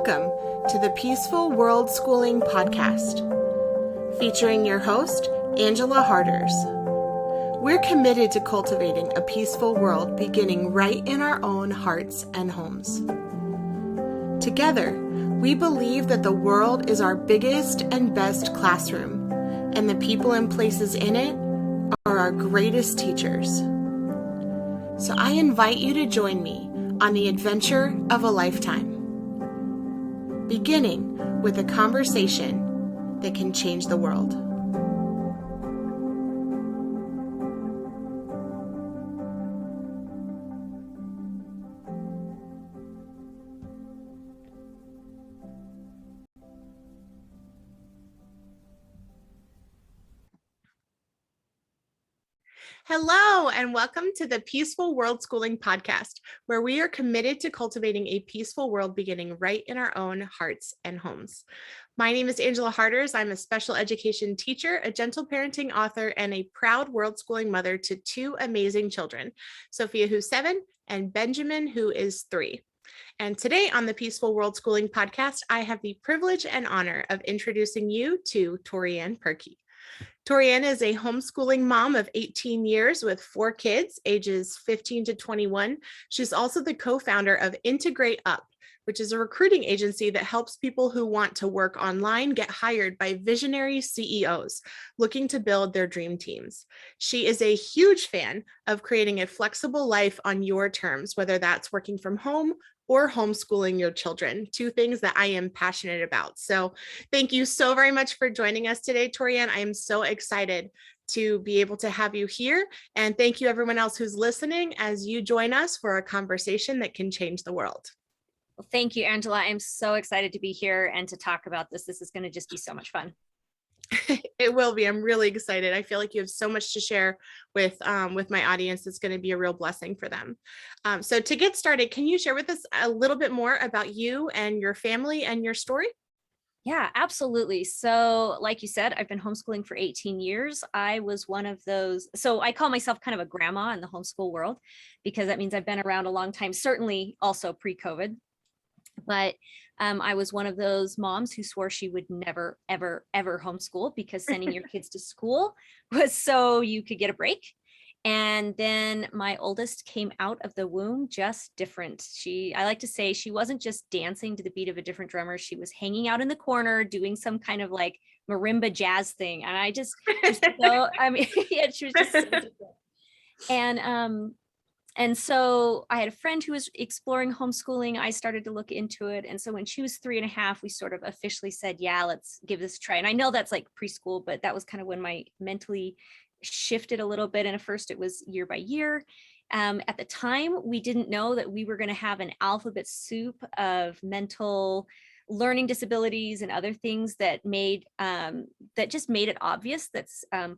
Welcome to the Peaceful Worldschooling podcast, featuring your host, Angela Harders. We're committed to cultivating a peaceful world beginning right in our own hearts and homes. Together, we believe that the world is our biggest and best classroom, and the people and places in it are our greatest teachers. So I invite you to join me on the adventure of a lifetime, beginning with a conversation that can change the world. Hello, and welcome to the Peaceful Worldschooling podcast, where we are committed to cultivating a peaceful world beginning right in our own hearts and homes. My name is Angela Harders. I'm a special education teacher, a gentle parenting author, and a proud worldschooling mother to two amazing children, Sophia, who's 7, and Benjamin, who is 3. And today on the Peaceful Worldschooling podcast, I have the privilege and honor of introducing you to ToriAnn Perkey. ToriAnn is a homeschooling mom of 18 years with 4 kids, ages 15 to 21. She's also the co-founder of IntegrateUp, which is a recruiting agency that helps people who want to work online get hired by visionary CEOs looking to build their dream teams. She is a huge fan of creating a flexible life on your terms, whether that's working from home or homeschooling your children, 2 things that I am passionate about. So thank you so very much for joining us today, ToriAnn. I am so excited to be able to have you here. And thank you everyone else who's listening as you join us for a conversation that can change the world. Well, thank you, Angela. I'm so excited to be here and to talk about this. This is going to just be so much fun. It will be. I'm really excited. I feel like you have so much to share with my audience. It's going to be a real blessing for them. So to get started, can you share with us a little bit more about you and your family and your story? Yeah, absolutely. So like you said, I've been homeschooling for 18 years. I was one of those. So I call myself kind of a grandma in the homeschool world, because that means I've been around a long time, certainly also pre-COVID. But I was one of those moms who swore she would never, ever, ever homeschool, because sending your kids to school was so you could get a break. And then my oldest came out of the womb just different. I like to say she wasn't just dancing to the beat of a different drummer. She was hanging out in the corner doing some kind of like marimba jazz thing. And I just, yeah, she was just so different. And so I had a friend who was exploring homeschooling. I started to look into it. And so when she was 3.5, we sort of officially said, yeah, let's give this a try. And I know that's like preschool, but that was kind of when my mentally shifted a little bit. And at first it was year by year. At the time, we didn't know that we were going to have an alphabet soup of mental learning disabilities and other things that just made it obvious that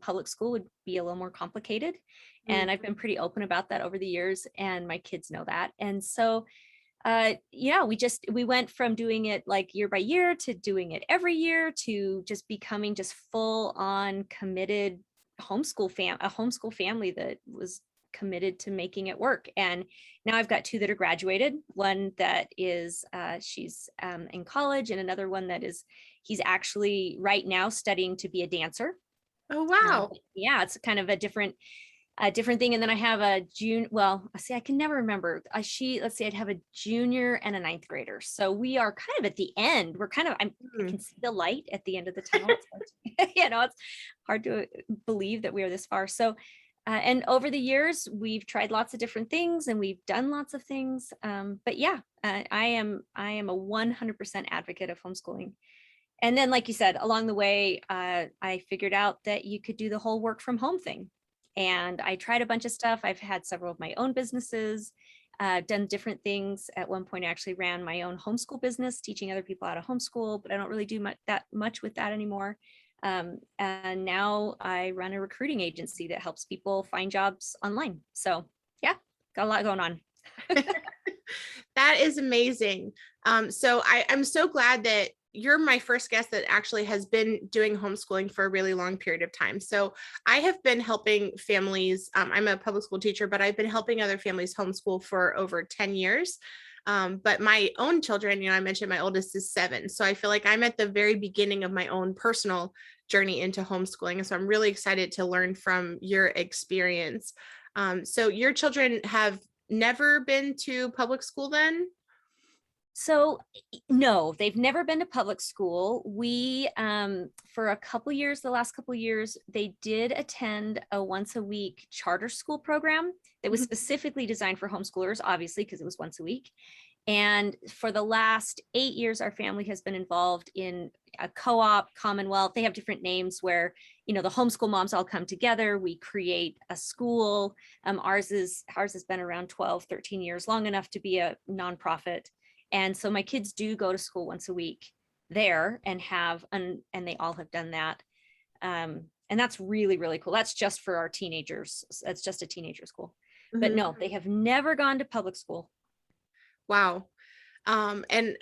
public school would be a little more complicated. And I've been pretty open about that over the years, and my kids know that. And so, we went from doing it like year by year to doing it every year to just becoming just full on committed a homeschool family that was committed to making it work. And now I've got 2 that are graduated. One that is she's in college, and another one that he's actually right now studying to be a dancer. Oh, wow. Yeah, it's kind of a different thing. And then I have I can never remember. I'd have a junior and a 9th grader. So we are kind of at the end. I can see the light at the end of the tunnel. It's hard to believe that we are this far. So, and over the years, we've tried lots of different things and we've done lots of things. But yeah, I am a 100% advocate of homeschooling. And then, like you said, along the way, I figured out that you could do the whole work from home thing. And I tried a bunch of stuff. I've had several of my own businesses, done different things. At one point, I actually ran my own homeschool business, teaching other people how to homeschool, but I don't really do much with that anymore. And now I run a recruiting agency that helps people find jobs online. So yeah, got a lot going on. That is amazing. So I'm so glad that you're my first guest that actually has been doing homeschooling for a really long period of time. So I have been helping families. I'm a public school teacher, but I've been helping other families homeschool for over 10 years. But my own children, I mentioned my oldest is 7. So I feel like I'm at the very beginning of my own personal journey into homeschooling. And so I'm really excited to learn from your experience. So your children have never been to public school then? So no, they've never been to public school. We, for a couple years, the last couple years, they did attend a once a week charter school program that was specifically designed for homeschoolers, obviously, because it was once a week. And for the last 8 years, our family has been involved in a co-op, Commonwealth. They have different names where, the homeschool moms all come together. We create a school. Ours has been around 12, 13 years, long enough to be a nonprofit. And so my kids do go to school once a week there and they all have done that. And that's really, really cool. That's just for our teenagers. That's just a teenager school. But no, they have never gone to public school. Wow. And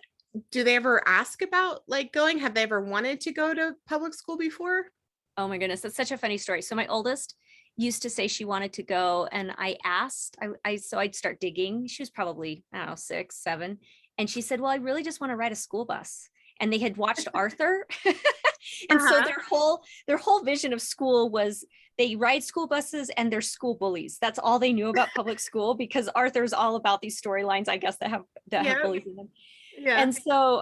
do they ever ask about like going? Have they ever wanted to go to public school before? Oh my goodness, that's such a funny story. So my oldest used to say she wanted to go, and I asked, so I'd start digging. She was probably, I don't know, 6, 7. And she said, well, I really just want to ride a school bus. And they had watched Arthur. And so their whole vision of school was they ride school buses and they're school bullies. That's all they knew about public school, because Arthur's all about these storylines, I guess, that have bullies in them. Yeah. And so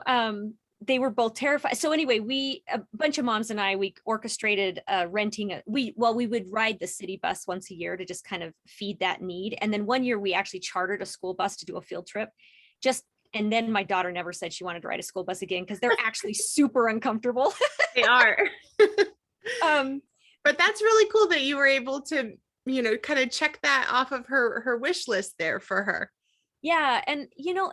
they were both terrified. So anyway, a bunch of moms and we orchestrated renting we would ride the city bus once a year to just kind of feed that need. And then one year we actually chartered a school bus to do a field trip. And then my daughter never said she wanted to ride a school bus again, because they're actually super uncomfortable. They are. But that's really cool that you were able to, kind of check that off of her wish list there for her. Yeah. And,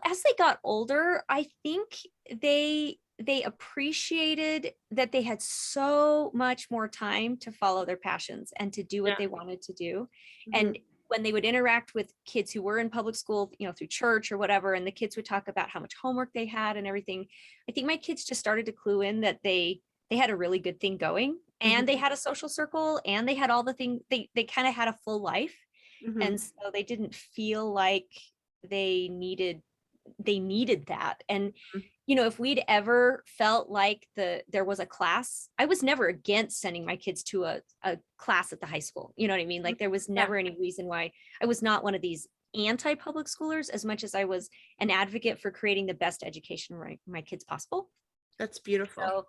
as they got older, I think they appreciated that they had so much more time to follow their passions and to do what they wanted to do. And when they would interact with kids who were in public school, through church or whatever, and the kids would talk about how much homework they had and everything, I think my kids just started to clue in that they had a really good thing going, and they had a social circle, and they had all the things, they kind of had a full life. And so they didn't feel like they needed that. And if we'd ever felt like there was a class, I was never against sending my kids to a class at the high school. You know what I mean? Like there was never any reason why. I was not one of these anti-public schoolers as much as I was an advocate for creating the best education for my kids possible. That's beautiful. So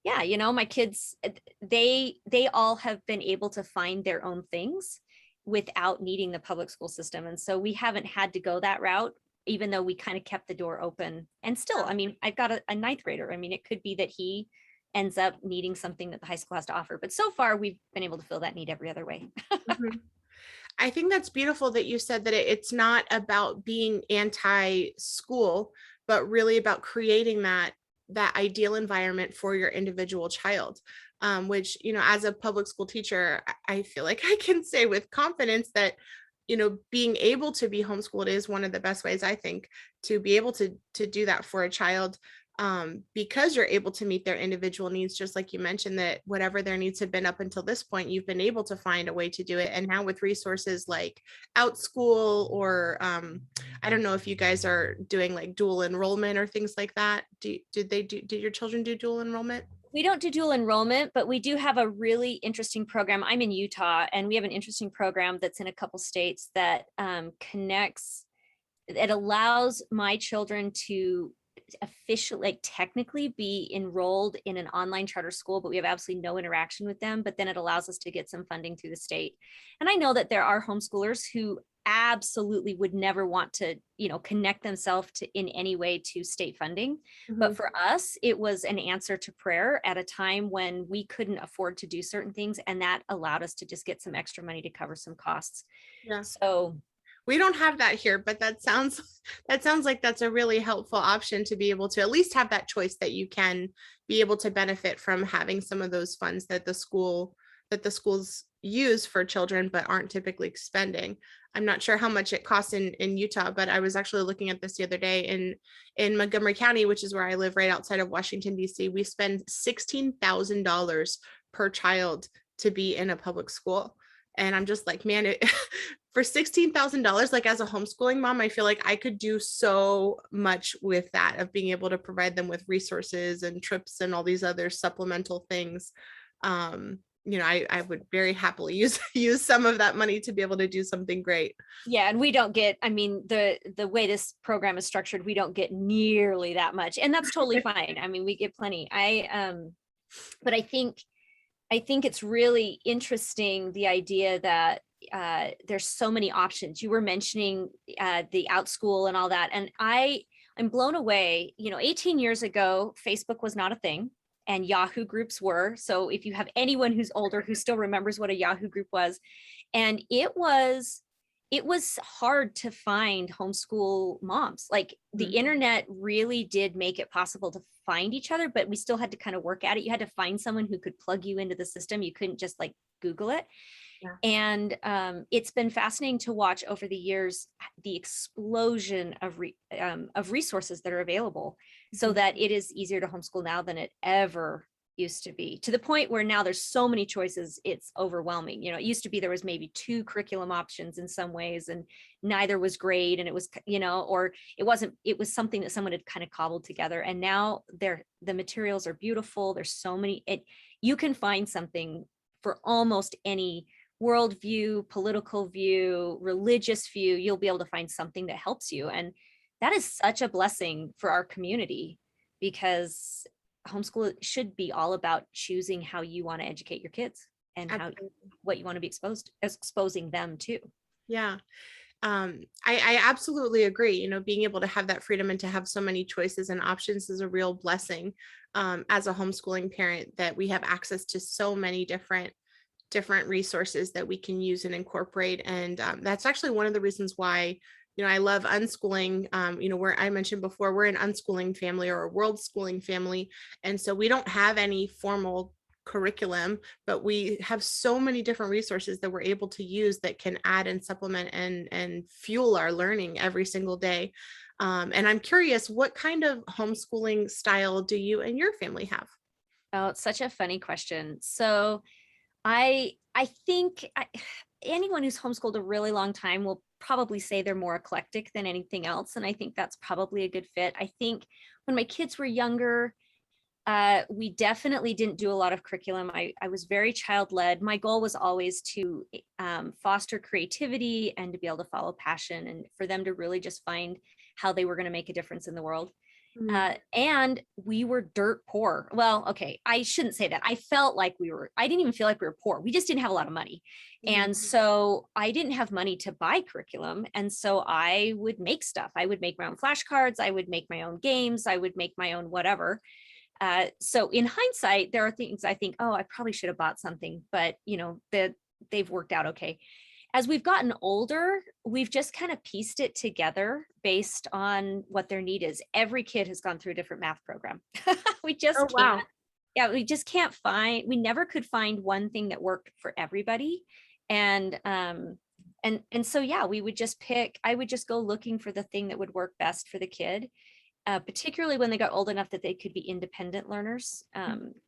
yeah, my kids, they all have been able to find their own things without needing the public school system. And so we haven't had to go that route, even though we kind of kept the door open. And still, I mean, I've got a 9th grader. I mean, it could be that he ends up needing something that the high school has to offer. But so far, we've been able to fill that need every other way. I think that's beautiful that you said that it's not about being anti-school, but really about creating that ideal environment for your individual child. Which, as a public school teacher, I feel like I can say with confidence that being able to be homeschooled is one of the best ways, I think, to be able to do that for a child, because you're able to meet their individual needs, just like you mentioned, that whatever their needs have been up until this point, you've been able to find a way to do it. And now with resources like OutSchool, or I don't know if you guys are doing like dual enrollment or things like that. Did your children do dual enrollment? We don't do dual enrollment, but we do have a really interesting program. I'm in Utah, and we have an interesting program that's in a couple states that it allows my children to officially, like technically be enrolled in an online charter school, but we have absolutely no interaction with them. But then it allows us to get some funding through the state. And I know that there are homeschoolers who absolutely would never want to, connect themselves in any way to state funding. But for us, it was an answer to prayer at a time when we couldn't afford to do certain things. And that allowed us to just get some extra money to cover some costs. Yeah. So we don't have that here, but that sounds like that's a really helpful option to be able to at least have that choice, that you can be able to benefit from having some of those funds that the schools use for children, but aren't typically spending. I'm not sure how much it costs in Utah, but I was actually looking at this the other day. In Montgomery County, which is where I live right outside of Washington, D.C., we spend $16,000 per child to be in a public school. And I'm just like, man, for $16,000, like as a homeschooling mom, I feel like I could do so much with that, of being able to provide them with resources and trips and all these other supplemental things. I would very happily use some of that money to be able to do something great. Yeah, and we don't get, I mean, the way this program is structured, we don't get nearly that much, and that's totally fine. I mean, we get plenty. But I think it's really interesting, the idea that there's so many options. You were mentioning the OutSchool and all that, and I'm blown away. 18 years ago, Facebook was not a thing, and Yahoo groups were. So if you have anyone who's older who still remembers what a Yahoo group was, and it was hard to find homeschool moms. Like the internet really did make it possible to find each other, but we still had to kind of work at it. You had to find someone who could plug you into the system. You couldn't just like Google it. Yeah. And it's been fascinating to watch over the years, the explosion of resources that are available, so that it is easier to homeschool now than it ever used to be, to the point where now there's so many choices, it's overwhelming. It used to be there was maybe 2 curriculum options in some ways, and neither was great, and it was, or it was something that someone had kind of cobbled together. And now the materials are beautiful. There's so many, you can find something for almost any worldview, political view, religious view. You'll be able to find something that helps you. And that is such a blessing for our community, because homeschool should be all about choosing how you want to educate your kids, and what you want to be exposing them to. Yeah. I absolutely agree. Being able to have that freedom and to have so many choices and options is a real blessing. As a homeschooling parent, that we have access to so many different resources that we can use and incorporate. And that's actually one of the reasons why, I love unschooling. Where I mentioned before, we're an unschooling family or a Worldschooling family. And so we don't have any formal curriculum, but we have so many different resources that we're able to use that can add and supplement and fuel our learning every single day. And I'm curious, what kind of homeschooling style do you and your family have? Oh, it's such a funny question. So I think anyone who's homeschooled a really long time will probably say they're more eclectic than anything else. And I think that's probably a good fit. I think when my kids were younger, we definitely didn't do a lot of curriculum. I was very child-led. My goal was always to foster creativity and to be able to follow passion, and for them to really just find how they were going to make a difference in the world. And we were dirt poor. Well, okay, I shouldn't say that. I didn't even feel like we were poor. We just didn't have a lot of money. And so I didn't have money to buy curriculum. And so I would make stuff. I would make my own flashcards. I would make my own games. I would make my own whatever. So in hindsight, there are things I think, oh, I probably should have bought something, but they've worked out okay. As we've gotten older, we've just kind of pieced it together based on what their need is. Every kid has gone through a different math program. We just can't. Wow. Yeah, we just can't we never could find one thing that worked for everybody. And so, yeah, I would just go looking for the thing that would work best for the kid. Particularly when they got old enough that they could be independent learners.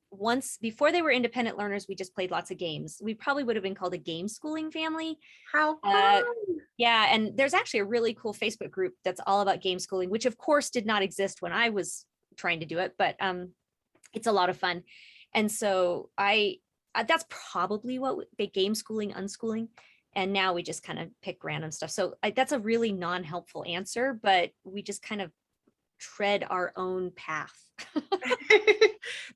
Once before they were independent learners, we just played lots of games. We probably would have been called a game schooling family. How fun. Yeah, and there's actually a really cool Facebook group that's all about game schooling, which of course did not exist when I was trying to do it, but it's a lot of fun. And so that's probably what the game schooling, unschooling. And now we just kind of pick random stuff. So that's a really non-helpful answer, but we just kind of tread our own path.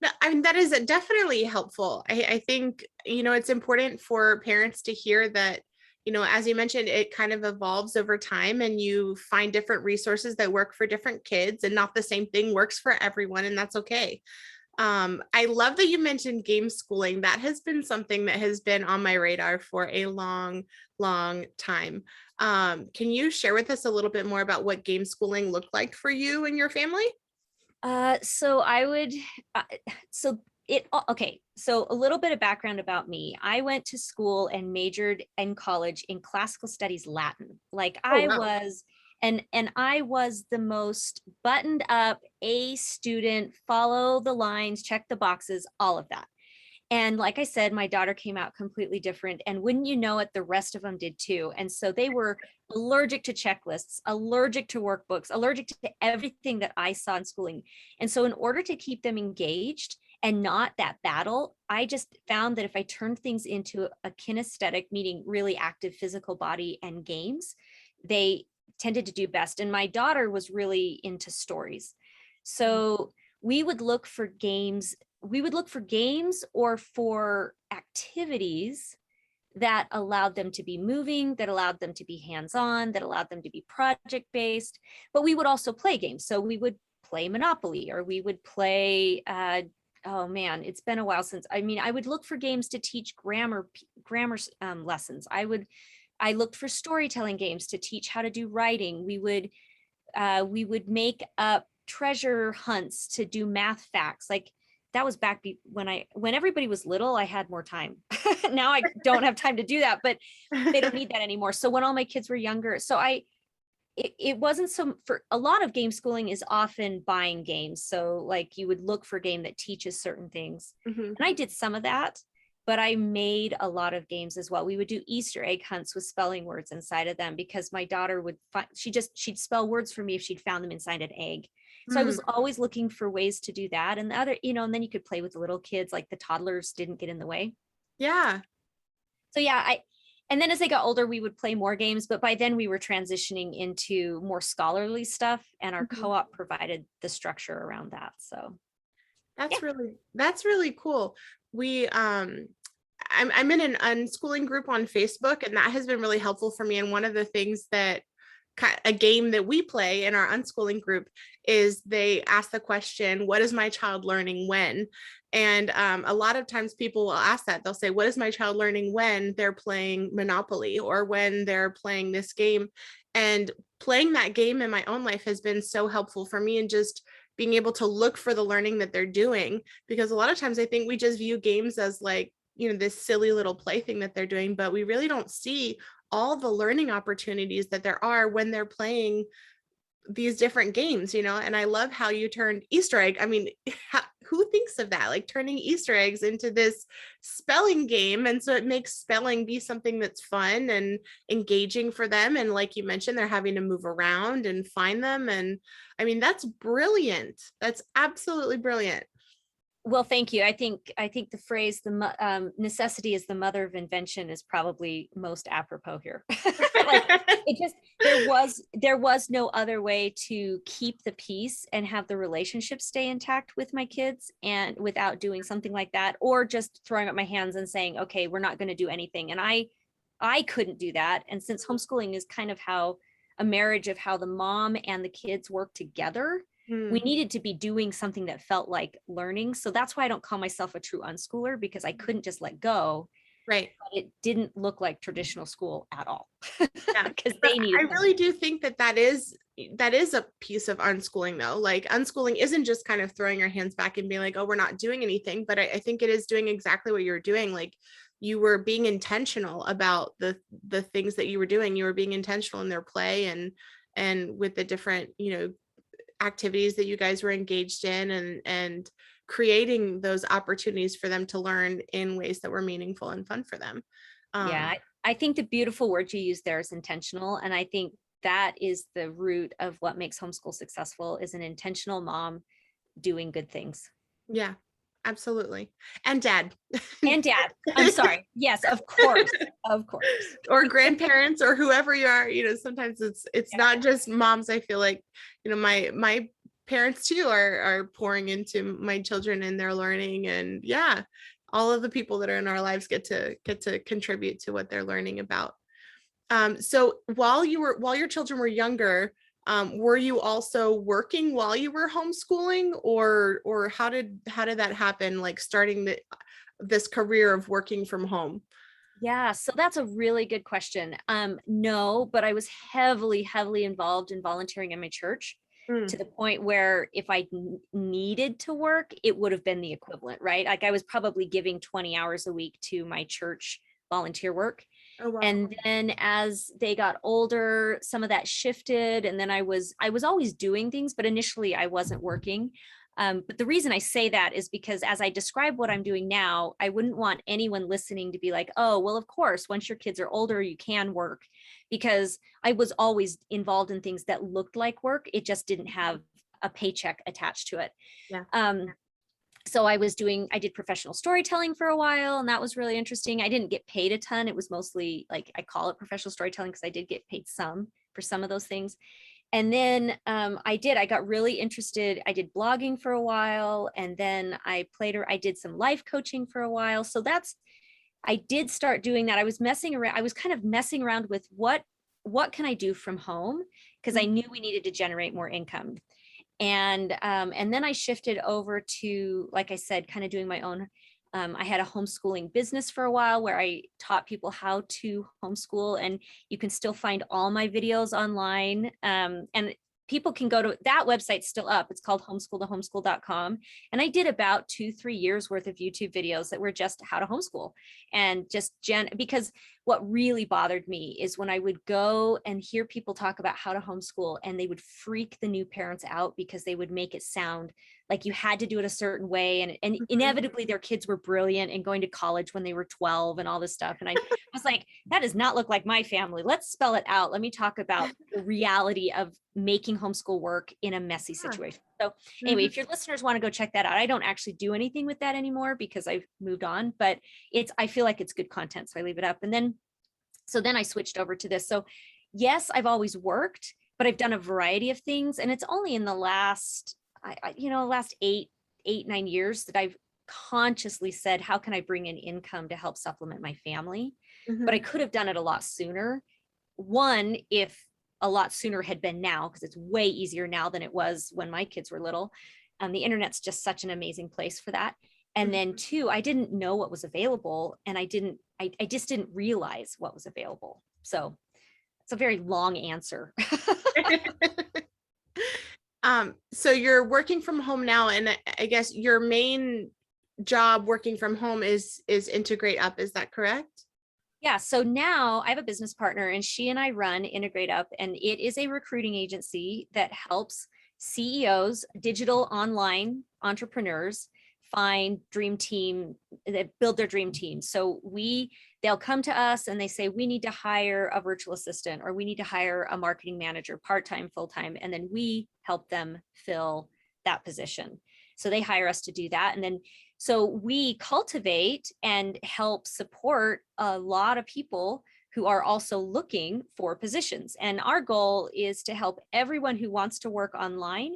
No, I mean, that is definitely helpful. I think, it's important for parents to hear that, as you mentioned, it kind of evolves over time, and you find different resources that work for different kids, and not the same thing works for everyone, and that's okay. I love that you mentioned game schooling. That has been something that has been on my radar for a long, long time. Can you share with us a little bit more about what game schooling looked like for you and your family? So a little bit of background about me. I went to school and majored in college in classical studies Latin. And I was the most buttoned up A student, follow the lines, check the boxes, all of that. And like I said, my daughter came out completely different. And wouldn't you know it, the rest of them did too. And so they were allergic to checklists, allergic to workbooks, allergic to everything that I saw in schooling. And so in order to keep them engaged and not that battle, I just found that if I turned things into a kinesthetic, meaning really active physical body and games, they tended to do best. And my daughter was really into stories. So we would look for games or for activities that allowed them to be moving, that allowed them to be hands-on, that allowed them to be project-based, but we would also play games. So we would play Monopoly, or we would play, oh man, it's been a while since, I would look for games to teach grammar lessons. I looked for storytelling games to teach how to do writing. We would make up treasure hunts to do math facts. Like that was back when everybody was little, I had more time. Now I don't have time to do that, but they don't need that anymore. So when all my kids were younger, it wasn't for a lot of game schooling is often buying games. So like you would look for a game that teaches certain things. And I did some of that, but I made a lot of games as well. We would do Easter egg hunts with spelling words inside of them, because my daughter would she'd spell words for me if she'd found them inside an egg. So I was always looking for ways to do that. And the other, and then you could play with the little kids, like the toddlers didn't get in the way. Yeah. So yeah, and then as they got older, we would play more games, but by then we were transitioning into more scholarly stuff, and our co-op provided the structure around that. So that's really cool. We I'm in an unschooling group on Facebook, and that has been really helpful for me. And one of the things that a game that we play in our unschooling group is they ask the question, what is my child learning when? And a lot of times people will ask that. They'll say, what is my child learning when they're playing Monopoly or when they're playing this game? And playing that game in my own life has been so helpful for me, and just being able to look for the learning that they're doing. Because a lot of times I think we just view games as like, this silly little plaything that they're doing, but we really don't see all the learning opportunities that there are when they're playing these different games, and I love how you turned Easter egg. Who thinks of that? Like turning Easter eggs into this spelling game. And so it makes spelling be something that's fun and engaging for them. And like you mentioned, they're having to move around and find them. And that's brilliant. That's absolutely brilliant. Well, thank you. I think the phrase necessity is the mother of invention is probably most apropos here. Like there was no other way to keep the peace and have the relationship stay intact with my kids, and without doing something like that, or just throwing up my hands and saying, okay, we're not going to do anything. And I couldn't do that. And since homeschooling is kind of a marriage of how the mom and the kids work together, we needed to be doing something that felt like learning. So that's why I don't call myself a true unschooler, because I couldn't just let go. Right. But it didn't look like traditional school at all. Yeah. Because they needed. I really do think that is a piece of unschooling, though. Like unschooling isn't just kind of throwing your hands back and being like, oh, we're not doing anything. But I think it is doing exactly what you're doing. Like you were being intentional about the things that you were doing. You were being intentional in their play and with the different, activities that you guys were engaged in, and creating those opportunities for them to learn in ways that were meaningful and fun for them. Yeah, I think the beautiful word you use there is intentional. And I think that is the root of what makes homeschool successful, is an intentional mom doing good things. Yeah, absolutely. And dad. And dad. I'm sorry. Yes, of course. Of course. Or grandparents or whoever you are, sometimes it's not just moms. I feel like, my parents too are pouring into my children and their learning, and yeah, all of the people that are in our lives get to contribute to what they're learning about. So while your children were younger, were you also working while you were homeschooling, or how did that happen? Like starting this career of working from home? Yeah, so that's a really good question. No, but I was heavily involved in volunteering in my church, to the point where if I needed to work, it would have been the equivalent, right? Like I was probably giving 20 hours a week to my church volunteer work. Oh, wow. And then as they got older, some of that shifted. And then I was always doing things, but initially I wasn't working. But the reason I say that is because as I describe what I'm doing now, I wouldn't want anyone listening to be like, oh, well, of course, once your kids are older, you can work, because I was always involved in things that looked like work. It just didn't have a paycheck attached to it. Yeah. So I did professional storytelling for a while, and that was really interesting. I didn't get paid a ton. It was mostly like, I call it professional storytelling because I did get paid some for some of those things. And then I got really interested. I did blogging for a while, and then I did some life coaching for a while. So I did start doing that. I was kind of messing around with what can I do from home? Because I knew we needed to generate more income. And then I shifted over to, like I said, kind of doing my own. I had a homeschooling business for a while where I taught people how to homeschool, and you can still find all my videos online. And people can go to that website, still up. It's called homeschool2homeschool.com. And I did about 2-3 years worth of YouTube videos that were just how to homeschool, and just because what really bothered me is when I would go and hear people talk about how to homeschool, and they would freak the new parents out because they would make it sound like you had to do it a certain way. And inevitably their kids were brilliant and going to college when they were 12 and all this stuff. And I was like, that does not look like my family. Let's spell it out. Let me talk about the reality of making homeschool work in a messy situation. So anyway, if your listeners want to go check that out, I don't actually do anything with that anymore because I've moved on, but I feel like it's good content. So I leave it up. And then I switched over to this. So yes, I've always worked, but I've done a variety of things. And it's only in the last 8-9 years that I've consciously said, how can I bring in income to help supplement my family? But I could have done it a lot sooner. One, if a lot sooner had been now, because it's way easier now than it was when my kids were little. The internet's just such an amazing place for that. And then two, I didn't know what was available, and I just didn't realize what was available. So it's a very long answer. So you're working from home now, and I guess your main job working from home is IntegrateUp. Is that correct? Yeah. So now I have a business partner, and she and I run IntegrateUp, and it is a recruiting agency that helps CEOs, digital online entrepreneurs, find dream team, that build their dream team. So they'll come to us and they say, we need to hire a virtual assistant, or we need to hire a marketing manager, part-time, full-time. And then we help them fill that position. So they hire us to do that. And then, so we cultivate and help support a lot of people who are also looking for positions. And our goal is to help everyone who wants to work online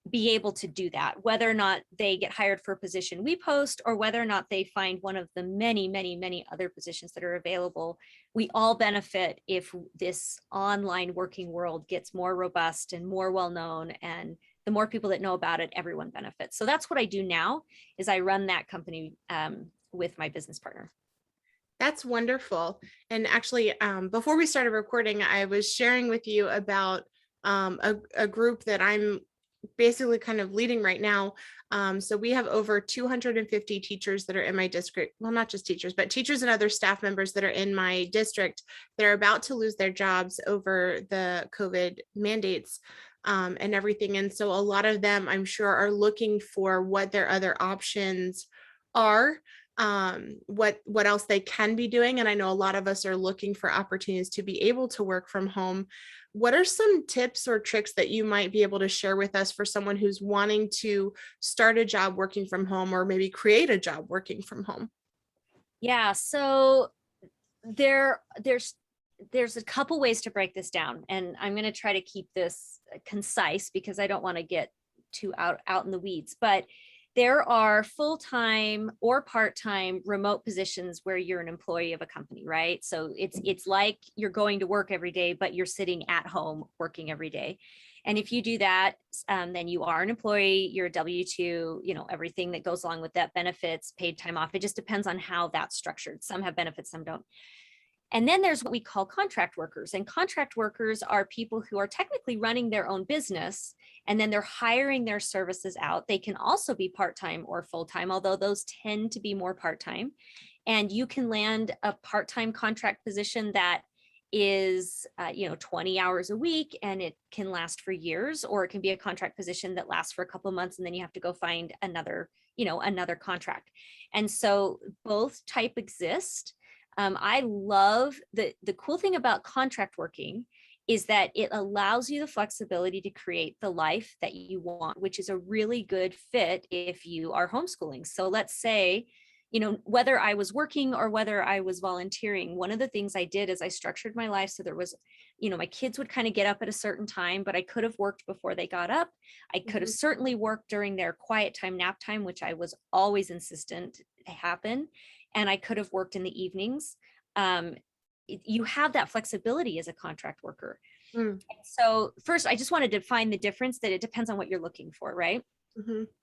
be able to do that, whether or not they get hired for a position we post, or whether or not they find one of the many, many, many other positions that are available. We all benefit if this online working world gets more robust and more well-known, and the more people that know about it, everyone benefits. So that's what I do now, is I run that company with my business partner. That's wonderful. And actually, before we started recording, I was sharing with you about a group that I'm basically kind of leading right now. So we have over 250 teachers that are in my district. Well, not just teachers, but teachers and other staff members that are in my district that are about to lose their jobs over the COVID mandates and everything. And so a lot of them, I'm sure, are looking for what their other options are, what else they can be doing. And I know a lot of us are looking for opportunities to be able to work from home. What are some tips or tricks that you might be able to share with us for someone who's wanting to start a job working from home, or maybe create a job working from home? Yeah, so there's a couple ways to break this down, and I'm going to try to keep this concise because I don't want to get too out in the weeds. But there are full-time or part-time remote positions where you're an employee of a company, right? So it's like you're going to work every day, but you're sitting at home working every day. And if you do that, then you are an employee, you're a W-2, everything that goes along with that, benefits, paid time off. It just depends on how that's structured. Some have benefits, some don't. And then there's what we call contract workers. And contract workers are people who are technically running their own business, and then they're hiring their services out. They can also be part-time or full-time, although those tend to be more part-time. And you can land a part-time contract position that is 20 hours a week, and it can last for years, or it can be a contract position that lasts for a couple of months and then you have to go find another contract. And so both type exist. I love the cool thing about contract working is that it allows you the flexibility to create the life that you want, which is a really good fit if you are homeschooling. So let's say, whether I was working or whether I was volunteering, one of the things I did is I structured my life so there was, my kids would kind of get up at a certain time, but I could have worked before they got up. I could have certainly worked during their quiet time, nap time, which I was always insistent to happen. And I could have worked in the evenings. You have that flexibility as a contract worker. Mm. So first, I just want to define the difference, that it depends on what you're looking for, right?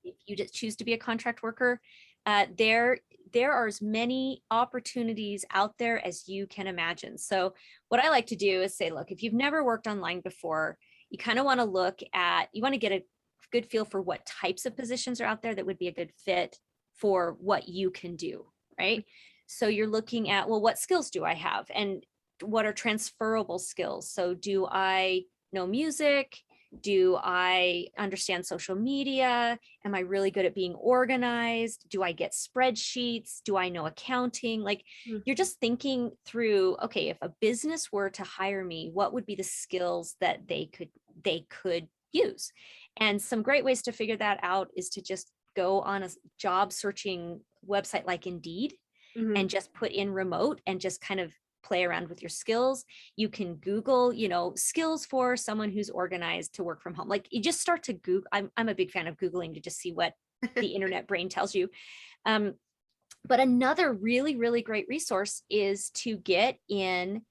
If you just choose to be a contract worker, there are as many opportunities out there as you can imagine. So what I like to do is say, look, if you've never worked online before, you kind of want to get a good feel for what types of positions are out there that would be a good fit for what you can do, right? So you're looking at, well, what skills do I have? And what are transferable skills? So do I know music? Do I understand social media? Am I really good at being organized? Do I get spreadsheets? Do I know accounting? Like, you're just thinking through, okay, if a business were to hire me, what would be the skills that they could use? And some great ways to figure that out is to just go on a job searching website like Indeed and just put in remote and just kind of play around with your skills. You can Google, skills for someone who's organized to work from home. Like, you just start to Google. I'm a big fan of Googling to just see what the internet brain tells you. But another really, really great resource is to get in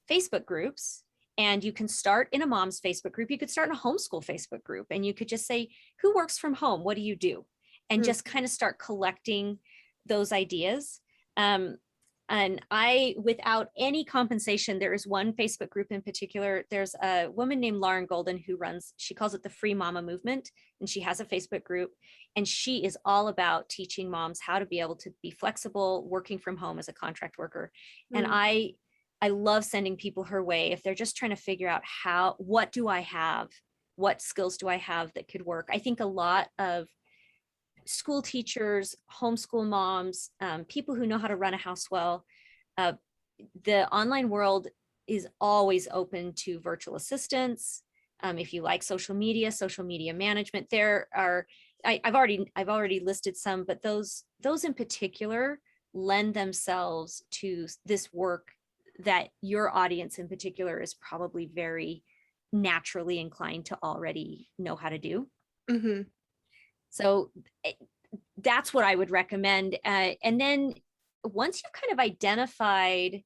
Facebook groups. And you can start in a mom's Facebook group. You could start in a homeschool Facebook group, and you could just say, who works from home? What do you do? And just kind of start collecting those ideas. And without any compensation, there is one Facebook group in particular. There's a woman named Lauren Golden who she calls it the Free Mama Movement. And she has a Facebook group, and she is all about teaching moms how to be able to be flexible working from home as a contract worker. And I love sending people her way if they're just trying to figure out what do I have? What skills do I have that could work? I think a lot of school teachers, homeschool moms, people who know how to run a house well, the online world is always open to virtual assistants. If you like social media management, I've already listed some, but those in particular lend themselves to this work that your audience in particular is probably very naturally inclined to already know how to do. So that's what I would recommend. And then once you've kind of identified,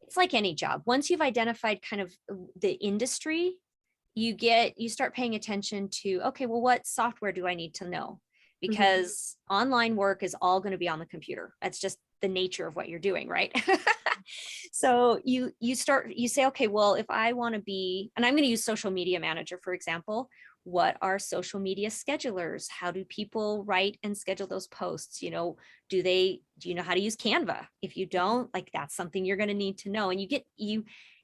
it's like any job, once you've identified kind of the industry, you start paying attention to, okay, well, what software do I need to know? Because online work is all going to be on the computer. That's just the nature of what you're doing, right? So you say, okay, well, if I want to be, and I'm going to use Social Media Manager, for example. What are social media schedulers? How do people write and schedule those posts? Do you know how to use Canva? If you don't, like, that's something you're going to need to know. And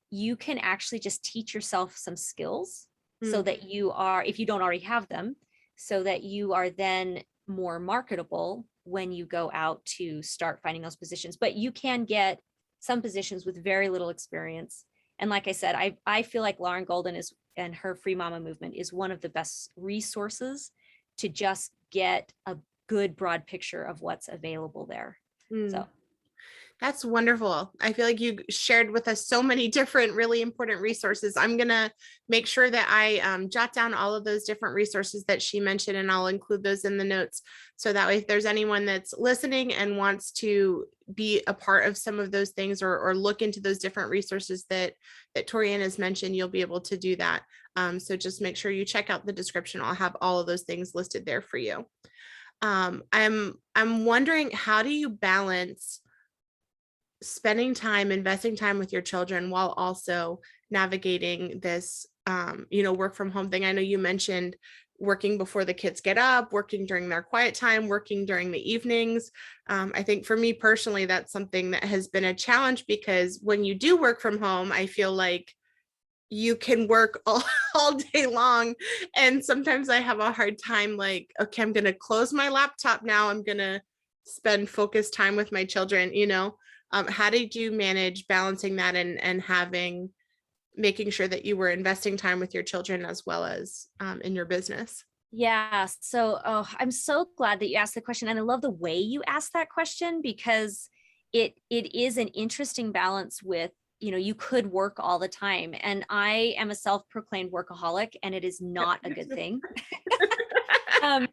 you can actually just teach yourself some skills so that you are, if you don't already have them, so that you are then more marketable when you go out to start finding those positions. But you can get some positions with very little experience. And like I said, I feel like Lauren Golden and her Free Mama Movement is one of the best resources to just get a good broad picture of what's available there. So that's wonderful. I feel like you shared with us so many different really important resources. I'm going to make sure that I jot down all of those different resources that she mentioned, and I'll include those in the notes. So that way, if there's anyone that's listening and wants to be a part of some of those things or look into those different resources that ToriAnn has mentioned, you'll be able to do that. So just make sure you check out the description. I'll have all of those things listed there for you. I'm wondering, how do you balance investing time with your children while also navigating this, work from home thing? I know you mentioned working before the kids get up, working during their quiet time, working during the evenings. I think for me personally, that's something that has been a challenge, because when you do work from home, I feel like you can work all day long. And sometimes I have a hard time, like, okay, I'm going to close my laptop now. I'm going to spend focused time with my children, how did you manage balancing that and making sure that you were investing time with your children as well as in your business? Yeah. So, I'm so glad that you asked the question. And I love the way you asked that question, because it is an interesting balance with, you could work all the time. And I am a self-proclaimed workaholic, and it is not a good thing. um,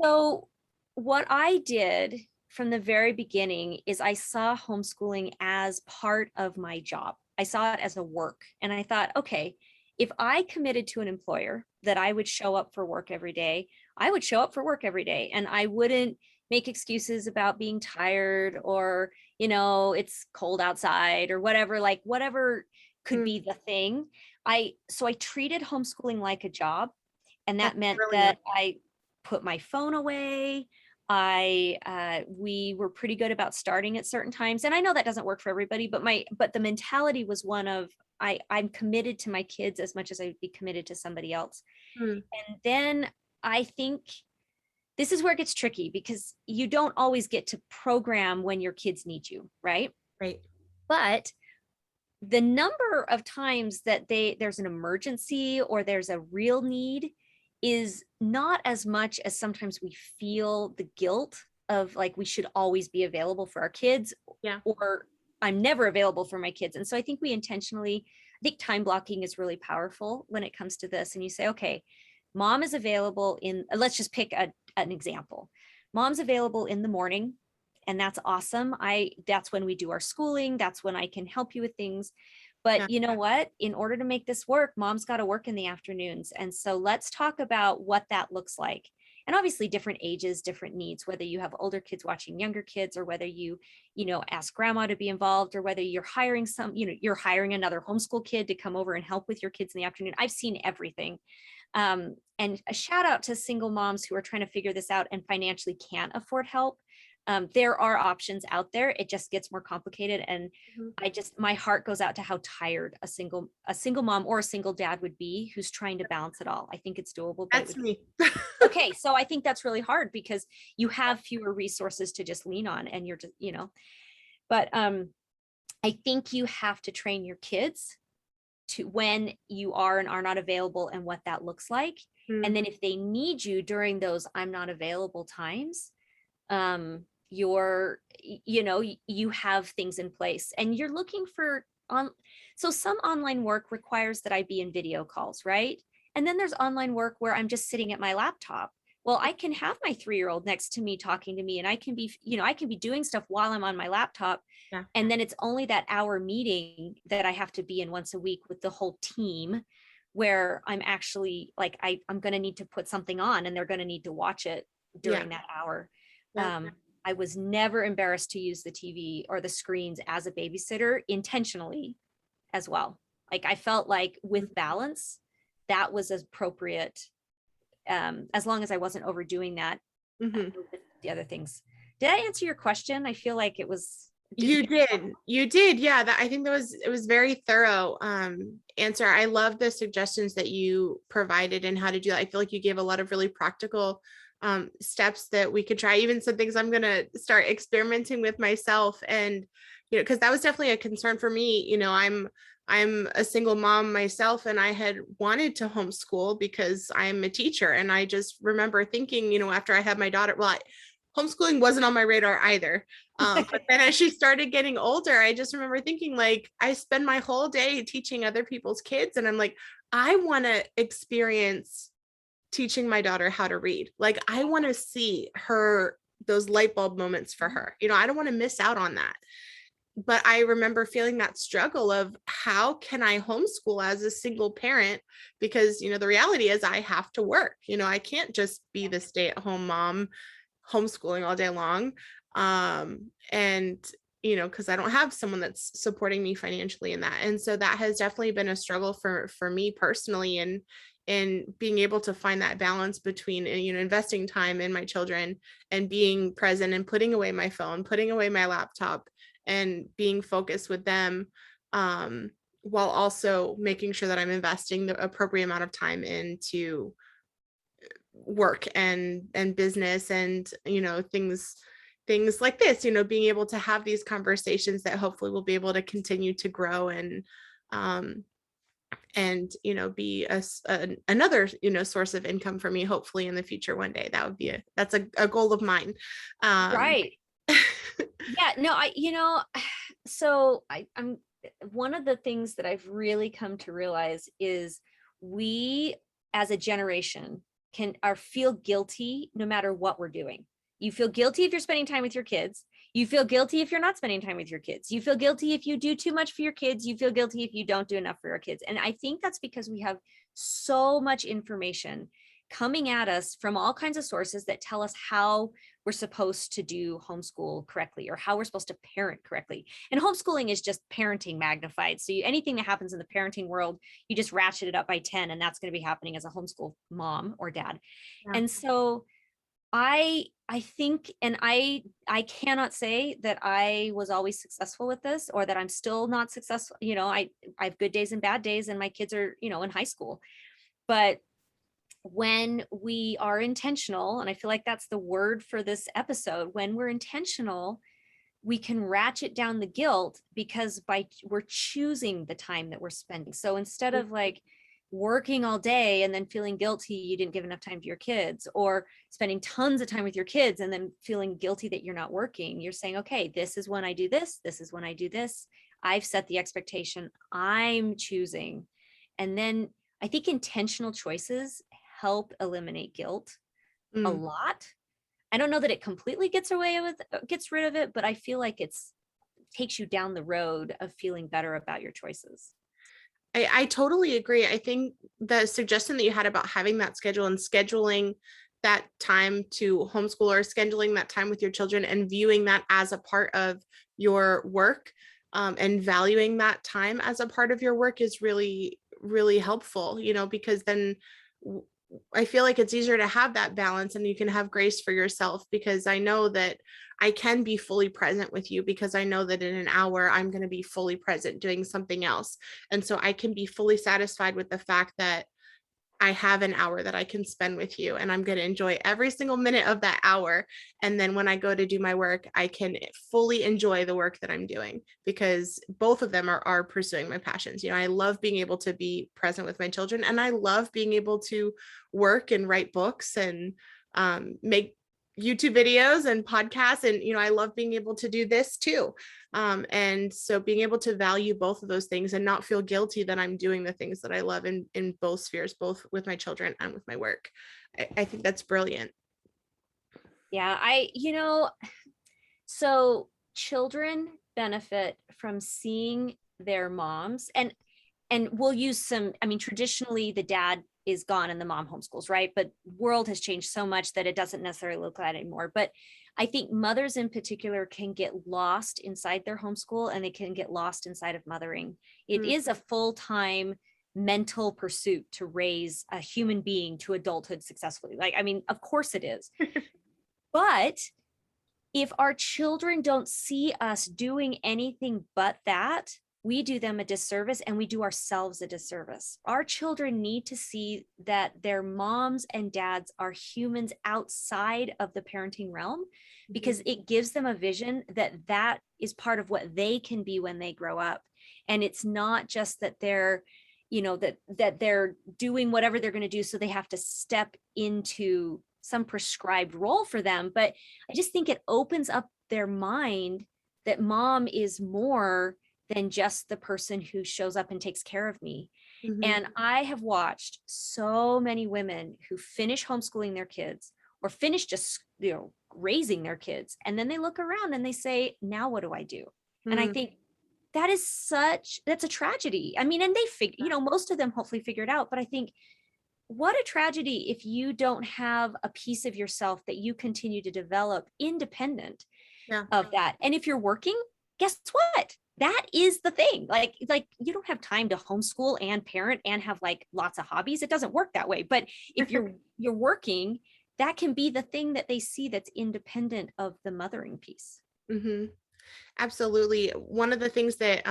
so what I did from the very beginning is I saw homeschooling as part of my job. I saw it as a work. And I thought, okay, if I committed to an employer that I would show up for work every day, I would show up for work every day, and I wouldn't make excuses about being tired, or, it's cold outside, or whatever, like whatever could be the thing. So I treated homeschooling like a job. And that meant that I put my phone away. We were pretty good about starting at certain times. And I know that doesn't work for everybody, but the mentality was one of, I'm committed to my kids as much as I would be committed to somebody else. And then I think this is where it gets tricky, because you don't always get to program when your kids need you, right? Right. But the number of times that there's an emergency or there's a real need is not as much as sometimes we feel the guilt of, like, we should always be available for our kids, or I'm never available for my kids. And so I think I think time blocking is really powerful when it comes to this. And you say, okay, mom is available let's just pick an example. Mom's available in the morning, and that's awesome. That's when we do our schooling. That's when I can help you with things. But you know what? In order to make this work, mom's got to work in the afternoons. And so let's talk about what that looks like. And obviously different ages, different needs, whether you have older kids watching younger kids, or whether you ask grandma to be involved, or whether you're hiring you're hiring another homeschool kid to come over and help with your kids in the afternoon. I've seen everything. And a shout out to single moms who are trying to figure this out and financially can't afford help. There are options out there. It just gets more complicated. And my heart goes out to how tired a single mom or a single dad would be who's trying to balance it all. I think it's doable. That's me. Okay. So I think that's really hard, because you have fewer resources to just lean on, and you're just, but I think you have to train your kids to when you are and are not available, and what that looks like. And then if they need you during those I'm not available times, you have things in place, and you're looking for so some online work requires that I be in video calls, right? And then there's online work where I'm just sitting at my laptop. Well, I can have my 3-year-old next to me talking to me, and I can be doing stuff while I'm on my laptop. And then it's only that hour meeting that I have to be in once a week with the whole team, where I'm actually like, I'm going to need to put something on, and they're going to need to watch it during that hour. I was never embarrassed to use the TV or the screens as a babysitter intentionally as well. Like, I felt like with balance, that was appropriate, as long as I wasn't overdoing that with the other things. Did I answer your question? I feel like it was. You did. Yeah. I think it was very thorough answer. I love the suggestions that you provided and how to do that. I feel like you gave a lot of really practical steps that we could try, even some things I'm going to start experimenting with myself. And, because that was definitely a concern for me. I'm a single mom myself, and I had wanted to homeschool because I'm a teacher. And I just remember thinking, after I had my daughter, homeschooling wasn't on my radar either. But then as she started getting older, I just remember thinking, like, I spend my whole day teaching other people's kids. And I'm like, I want to experience teaching my daughter how to read. Like, I want to see those light bulb moments for her. I don't want to miss out on that. But I remember feeling that struggle of, how can I homeschool as a single parent? Because, the reality is I have to work. I can't just be the stay-at-home mom homeschooling all day long. And, because I don't have someone that's supporting me financially in that. And so that has definitely been a struggle for me personally. And, in being able to find that balance between, investing time in my children and being present and putting away my phone, putting away my laptop, and being focused with them, while also making sure that I'm investing the appropriate amount of time into work and business and, things like this, being able to have these conversations that hopefully will be able to continue to grow um, be another, source of income for me, hopefully in the future one day. That's a goal of mine. Right. Yeah, no, so I'm one of the things that I've really come to realize is we as a generation feel guilty no matter what we're doing. You feel guilty if you're spending time with your kids. You feel guilty if you're not spending time with your kids. You feel guilty if you do too much for your kids. You feel guilty if you don't do enough for your kids. And I think that's because we have so much information coming at us from all kinds of sources that tell us how we're supposed to do homeschool correctly or how we're supposed to parent correctly. And homeschooling is just parenting magnified. So anything that happens in the parenting world, you just ratchet it up by 10, and that's going to be happening as a homeschool mom or dad. Yeah. And so I think, and I cannot say that I was always successful with this or that I'm still not successful. I have good days and bad days, and my kids are, in high school. But when we are intentional, and I feel like that's the word for this episode, when we're intentional, we can ratchet down the guilt because we're choosing the time that we're spending. So instead of like working all day and then feeling guilty you didn't give enough time to your kids, or spending tons of time with your kids and then feeling guilty that you're not working, you're saying, okay, this is when I do this. This is when I do this. I've set the expectation. I'm choosing. And then I think intentional choices help eliminate guilt a lot. I don't know that it completely gets rid of it, but I feel like takes you down the road of feeling better about your choices. I totally agree. I think the suggestion that you had about having that schedule and scheduling that time to homeschool or scheduling that time with your children and viewing that as a part of your work, and valuing that time as a part of your work is really, really helpful, because then I feel like it's easier to have that balance and you can have grace for yourself, because I know that I can be fully present with you because I know that in an hour I'm going to be fully present doing something else. And so I can be fully satisfied with the fact that I have an hour that I can spend with you and I'm going to enjoy every single minute of that hour. And then when I go to do my work, I can fully enjoy the work that I'm doing because both of them are pursuing my passions. I love being able to be present with my children, and I love being able to work and write books and make YouTube videos and podcasts. And, I love being able to do this too. And so being able to value both of those things and not feel guilty that I'm doing the things that I love in both spheres, both with my children and with my work. I think that's brilliant. Yeah, so children benefit from seeing their moms, and we'll use traditionally the dad is gone and the mom homeschools, right? But world has changed so much that it doesn't necessarily look like that anymore. But I think mothers in particular can get lost inside their homeschool, and they can get lost inside of mothering. It is a full-time mental pursuit to raise a human being to adulthood successfully. Of course it is. But if our children don't see us doing anything but that, we do them a disservice, and we do ourselves a disservice. Our children need to see that their moms and dads are humans outside of the parenting realm, because it gives them a vision that is part of what they can be when they grow up. And it's not just that they're, that they're doing whatever they're going to do, so they have to step into some prescribed role for them. But I just think it opens up their mind that mom is more than just the person who shows up and takes care of me. And I have watched so many women who finish homeschooling their kids or finish just, raising their kids. And then they look around and they say, now what do I do? And I think that's a tragedy. And they most of them hopefully figure it out. But I think, what a tragedy if you don't have a piece of yourself that you continue to develop independent of that. And if you're working, guess what? That is the thing. Like you don't have time to homeschool and parent and have like lots of hobbies. It doesn't work that way. But if you're working, that can be the thing that they see that's independent of the mothering piece. Mm-hmm. Absolutely. One of the things that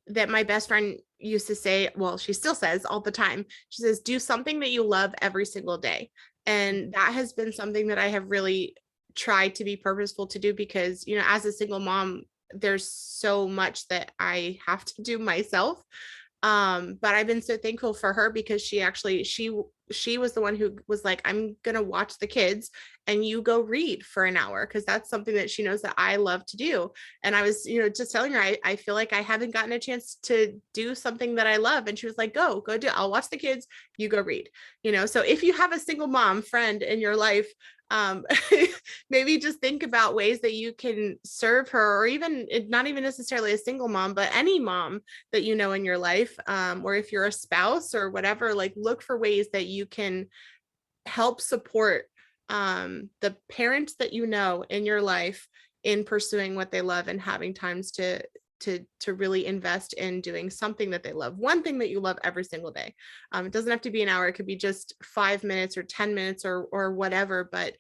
my best friend used to say, well, she still says all the time, she says, do something that you love every single day. And that has been something that I have really tried to be purposeful to do, because, you know, as a single mom, there's so much that I have to do myself. But I've been so thankful for her, because she was the one who was like, I'm gonna watch the kids and you go read for an hour, because that's something that she knows that I love to do. And I was, you know, just telling her, I feel like I haven't gotten a chance to do something that I love. And she was like, go do it. I'll watch the kids, you go read. You know, so if you have a single mom friend in your life, um, maybe just think about ways that you can serve her, or even not even necessarily a single mom, but any mom that you know in your life, or if you're a spouse or whatever, like look for ways that you can help support the parents that you know in your life in pursuing what they love, and having times to really invest in doing something that they love, one thing that you love every single day. It doesn't have to be an hour. It could be just 5 minutes or 10 minutes or whatever, but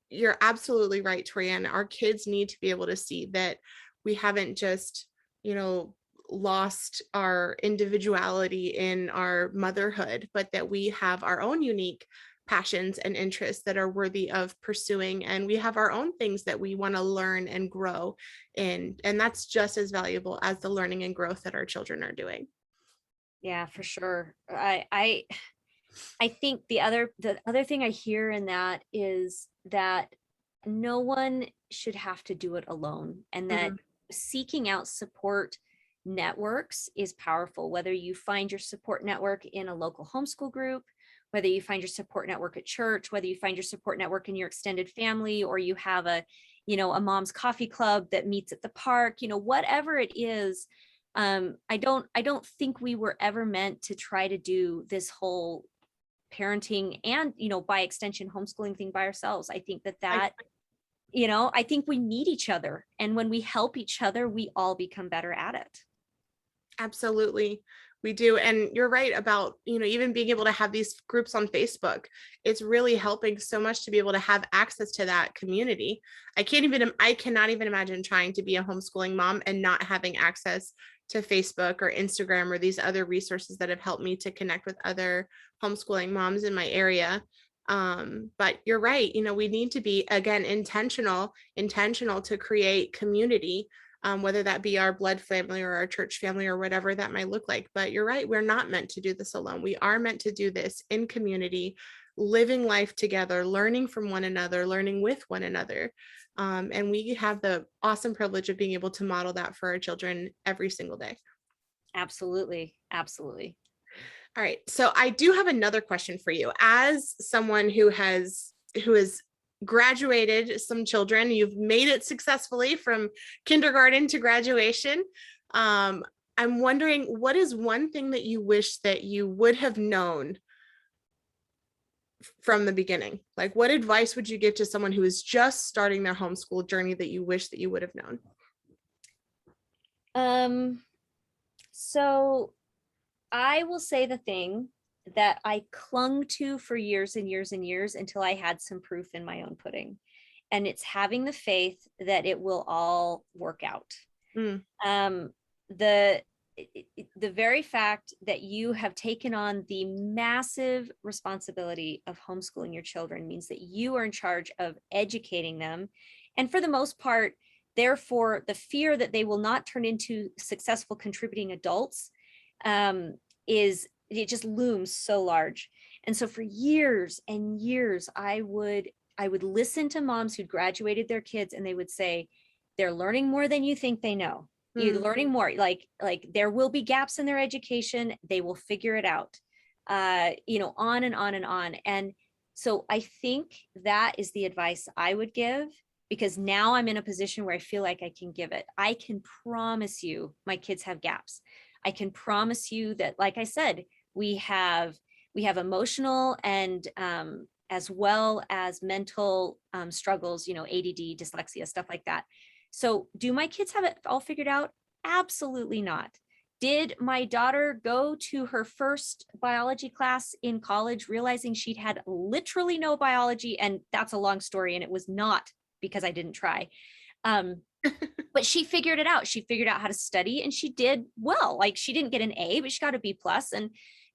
you're absolutely right, ToriAnn. Our kids need to be able to see that we haven't just, you know, lost our individuality in our motherhood, but that we have our own unique passions and interests that are worthy of pursuing, and we have our own things that we want to learn and grow in, and that's just as valuable as the learning and growth that our children are doing. Yeah, for sure. I think the other thing I hear in that is that no one should have to do it alone, and that seeking out support networks is powerful, whether you find your support network in a local homeschool group, whether you find your support network at church, whether you find your support network in your extended family, or you have a, you know, a mom's coffee club that meets at the park, you know, whatever it is. I don't think we were ever meant to try to do this whole parenting and, you know, by extension homeschooling thing by ourselves. I think that you know, I think we need each other, and when we help each other, we all become better at it. Absolutely. We do. And you're right about, you know, even being able to have these groups on Facebook. It's really helping so much to be able to have access to that community. I cannot even imagine trying to be a homeschooling mom and not having access to Facebook or Instagram or these other resources that have helped me to connect with other homeschooling moms in my area. But you're right. You know, we need to be, again, intentional to create community, whether that be our blood family or our church family or whatever that might look like. But you're right, we're not meant to do this alone. We are meant to do this in community, living life together, learning from one another, learning with one another. And we have the awesome privilege of being able to model that for our children every single day. Absolutely. Absolutely. All right. So I do have another question for you. As someone who has graduated some children, you've made it successfully from kindergarten to graduation. I'm wondering, what is one thing that you wish that you would have known from the beginning? Like, what advice would you give to someone who is just starting their homeschool journey that you wish that you would have known? So I will say the thing that I clung to for years and years and years until I had some proof in my own pudding. And it's having the faith that it will all work out. The very fact that you have taken on the massive responsibility of homeschooling your children means that you are in charge of educating them. And for the most part, therefore, the fear that they will not turn into successful contributing adults it just looms so large. And so for years and years, I would listen to moms who'd graduated their kids, and they would say, they're learning more than you think they know. You're learning more, like there will be gaps in their education. They will figure it out, you know, on and on and on. And so I think that is the advice I would give, because now I'm in a position where I feel like I can give it. I can promise you my kids have gaps. I can promise you that, like I said, we have emotional and as well as mental struggles, you know, ADD, dyslexia, stuff like that. So do my kids have it all figured out? Absolutely not. Did my daughter go to her first biology class in college realizing she'd had literally no biology? And that's a long story, and it was not because I didn't try. But she figured it out. She figured out how to study, and she did well. Like, she didn't get an A, but she got a B plus.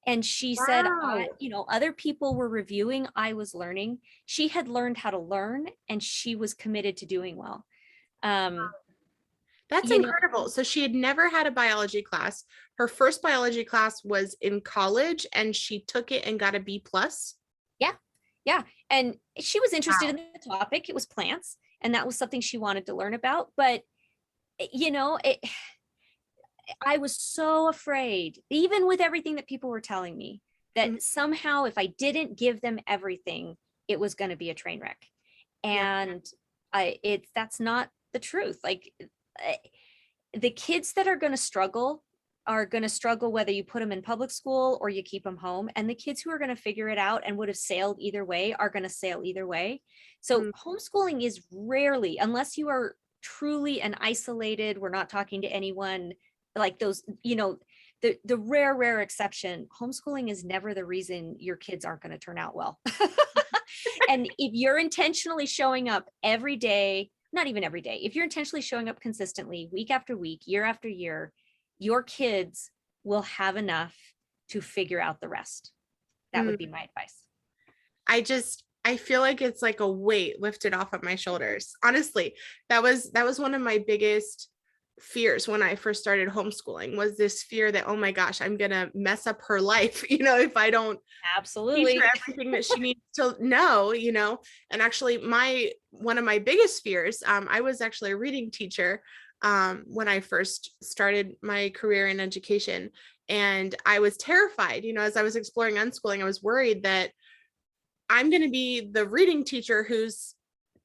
And she said, Wow. other people were reviewing, I was learning. She had learned how to learn, and she was committed to doing well. That's You know, incredible. So she had never had a biology class. Her first biology class was in college and she took it and got a B plus. yeah, yeah. And she was interested Wow. in the topic. It was plants, and that was something she wanted to learn about. But I was so afraid, even with everything that people were telling me, Mhm. that somehow if I didn't give them everything, it was going to be a train wreck. Yeah. And that's not the truth. Like, the kids that are going to struggle whether you put them in public school or you keep them home. And the kids who are going to figure it out and would have sailed either way are going to sail either way. So Mhm. homeschooling is rarely, unless you are truly an isolated, we're not talking to anyone, like those, the rare exception, homeschooling is never the reason your kids aren't going to turn out well. And if you're intentionally showing up every day, not even every day, if you're intentionally showing up consistently, week after week, year after year, your kids will have enough to figure out the rest. That would be my advice. I feel like it's like a weight lifted off of my shoulders. Honestly, that was one of my biggest fears when I first started homeschooling, was this fear that, oh my gosh, I'm gonna mess up her life, if I don't teach her Absolutely. everything that she needs to know. And actually, one of my biggest fears, I was actually a reading teacher when I first started my career in education. And I was terrified, as I was exploring unschooling, I was worried that I'm going to be the reading teacher whose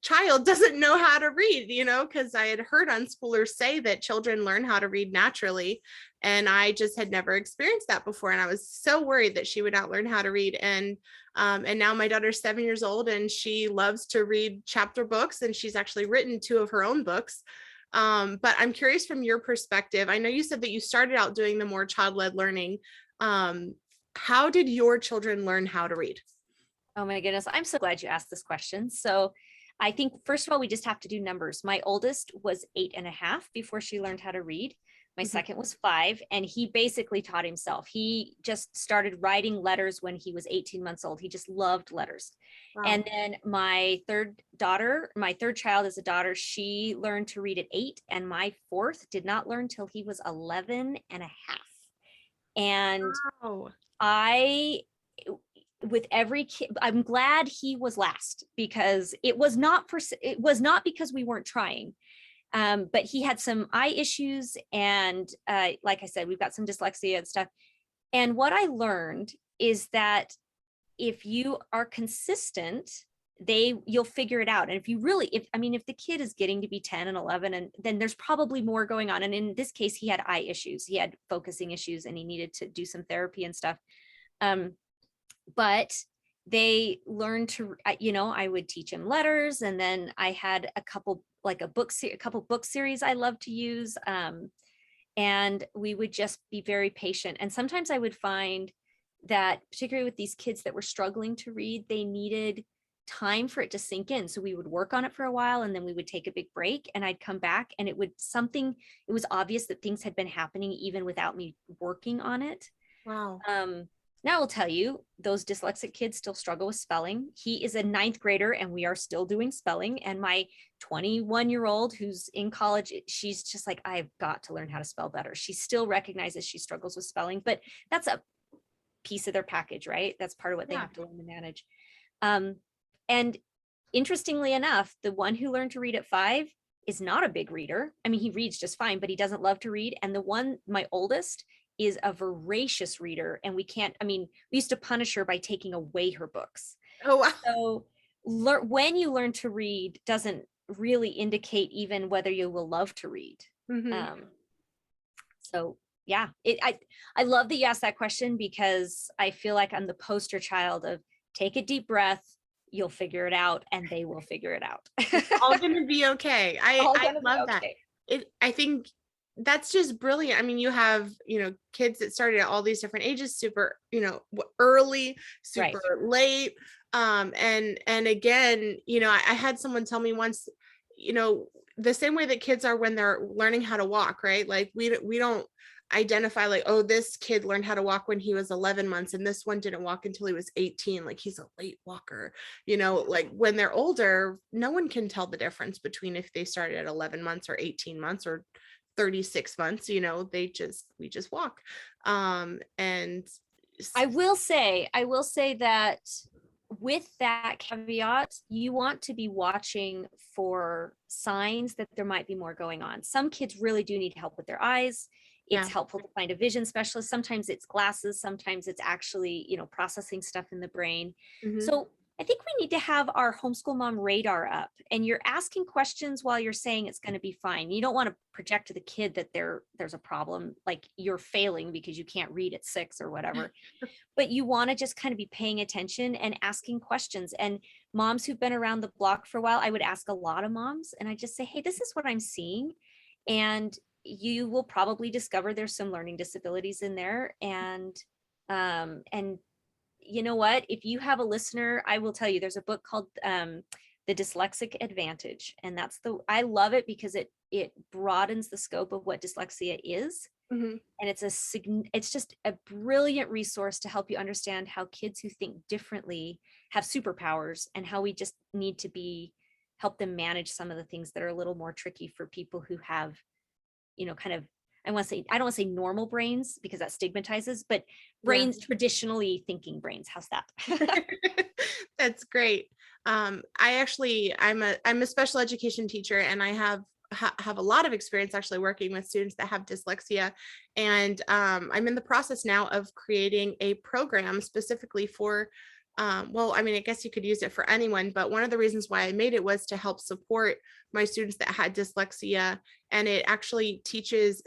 child doesn't know how to read, because I had heard unschoolers say that children learn how to read naturally. And I just had never experienced that before. And I was so worried that she would not learn how to read. And now my daughter's 7 years old and she loves to read chapter books, and she's actually written 2 of her own books. But I'm curious, from your perspective, I know you said that you started out doing the more child-led learning. How did your children learn how to read? Oh my goodness. I'm so glad you asked this question. So I think, first of all, we just have to do numbers. My oldest was 8.5 before she learned how to read. My Mhm. second was 5, and he basically taught himself. He just started writing letters when he was 18 months old. He just loved letters. Wow. And then my third child is a daughter. She learned to read at 8, and my fourth did not learn till he was 11.5. And Wow. I, with every kid, I'm glad he was last, because it was not because we weren't trying. But he had some eye issues, and like I said, we've got some dyslexia and stuff. And what I learned is that if you are consistent, you'll figure it out. And if the kid is getting to be 10 and 11, and then there's probably more going on. And in this case, he had eye issues, he had focusing issues, and he needed to do some therapy and stuff. But they learned to, I would teach him letters, and then I had a couple book series I love to use. And we would just be very patient. And sometimes I would find that, particularly with these kids that were struggling to read, they needed time for it to sink in. So we would work on it for a while, and then we would take a big break, and I'd come back, and it was obvious that things had been happening even without me working on it. Wow. Now I'll tell you, those dyslexic kids still struggle with spelling. He is a 9th grader, and we are still doing spelling. And my 21-year-old who's in college, she's just like, I've got to learn how to spell better. She still recognizes she struggles with spelling, but that's a piece of their package, right? That's part of what they Yeah. have to learn to manage. And interestingly enough, the one who learned to read at 5 is not a big reader. I mean, he reads just fine, but he doesn't love to read. And the one, my oldest, is a voracious reader, and we used to punish her by taking away her books. Oh, wow. So when you learn to read doesn't really indicate even whether you will love to read. Mhm. So yeah, I love that you asked that question, because I feel like I'm the poster child of take a deep breath, you'll figure it out and they will figure it out. All gonna be okay. All I gonna be love that. okay. I think that's just brilliant. I mean, you have, kids that started at all these different ages, super, early, Right. super late. And again, I had someone tell me once, the same way that kids are when they're learning how to walk, right? Like we don't identify like, oh, this kid learned how to walk when he was 11 months and this one didn't walk until he was 18, like he's a late walker. Like when they're older, no one can tell the difference between if they started at 11 months or 18 months or 36 months. We just walk. And I will say that with that caveat, you want to be watching for signs that there might be more going on. Some kids really do need help with their eyes. It's Yeah. helpful to find a vision specialist. Sometimes it's glasses, sometimes it's actually, processing stuff in the brain. Mhm. So I think we need to have our homeschool mom radar up, and you're asking questions while you're saying it's going to be fine. You don't want to project to the kid that there's a problem, like you're failing because you can't read at 6 or whatever. But you want to just kind of be paying attention and asking questions. And moms who've been around the block for a while, I would ask a lot of moms and I just say, hey, this is what I'm seeing. And you will probably discover there's some learning disabilities in there. And you know what, if you have a listener, I will tell you, there's a book called The Dyslexic Advantage. And I love it because it broadens the scope of what dyslexia is. Mhm. And it's just a brilliant resource to help you understand how kids who think differently have superpowers, and how we just need to help them manage some of the things that are a little more tricky for people who have, kind of, I don't want to say normal brains because that stigmatizes, but brains, traditionally thinking brains. How's that? That's great. I'm a special education teacher, and I have a lot of experience actually working with students that have dyslexia. And I'm in the process now of creating a program specifically for, I guess you could use it for anyone, but one of the reasons why I made it was to help support my students that had dyslexia. And it actually teaches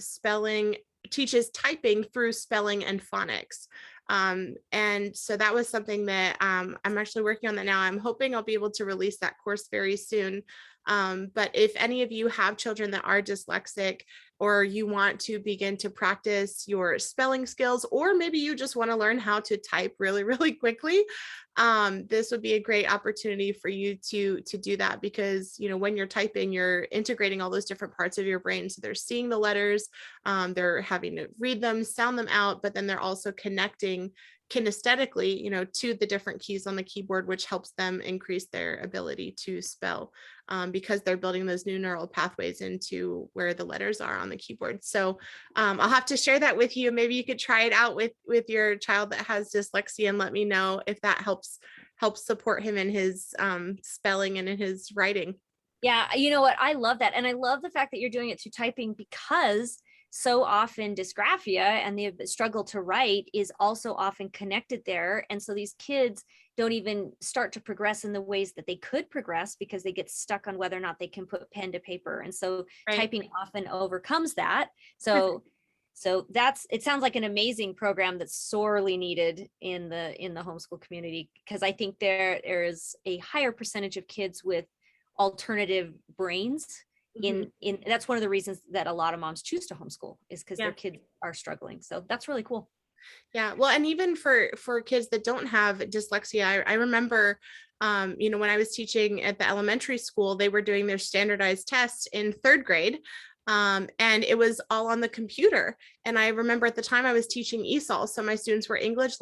typing through spelling and phonics. And so that was something that I'm actually working on that now. I'm hoping I'll be able to release that course very soon. But if any of you have children that are dyslexic, or you want to begin to practice your spelling skills, or maybe you just want to learn how to type really, really quickly, this would be a great opportunity for you to do that, because when you're typing, you're integrating all those different parts of your brain. So they're seeing the letters, they're having to read them, sound them out, but then they're also connecting kinesthetically, to the different keys on the keyboard, which helps them increase their ability to spell, because they're building those new neural pathways into where the letters are on the keyboard. So I'll have to share that with you. Maybe you could try it out with your child that has dyslexia and let me know if that helps support him in his spelling and in his writing. Yeah, you know what? I love that. And I love the fact that you're doing it through typing, because so often dysgraphia and the struggle to write is also often connected there. And so these kids don't even start to progress in the ways that they could progress, because they get stuck on whether or not they can put pen to paper. And so typing often overcomes that. So it sounds like an amazing program that's sorely needed in the homeschool community, because I think there is a higher percentage of kids with alternative brains in that's one of the reasons that a lot of moms choose to homeschool, is because their kids are struggling. So that's really cool. Yeah, well, and even for kids that don't have dyslexia, I remember, when I was teaching at the elementary school, they were doing their standardized tests in 3rd grade. And it was all on the computer. And I remember at the time I was teaching ESOL, so my students were English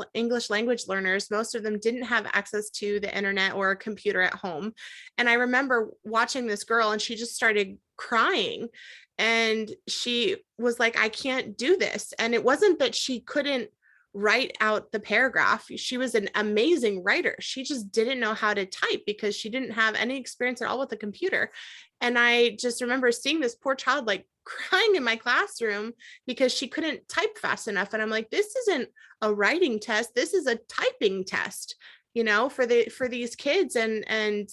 language learners. Most of them didn't have access to the internet or a computer at home. And I remember watching this girl, and she just started crying. And she was like, I can't do this. And it wasn't that she couldn't write out the paragraph. She was an amazing writer. She just didn't know how to type because she didn't have any experience at all with the computer. And I just remember seeing this poor child like crying in my classroom because she couldn't type fast enough. And I'm like, this isn't a writing test. This is a typing test, for these kids. And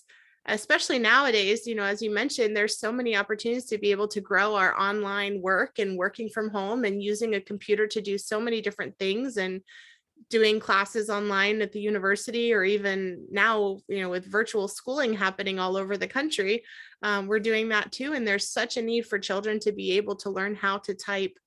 especially nowadays, as you mentioned, there's so many opportunities to be able to grow our online work and working from home and using a computer to do so many different things. And doing classes online at the university, or even now, with virtual schooling happening all over the country, we're doing that too. And there's such a need for children to be able to learn how to type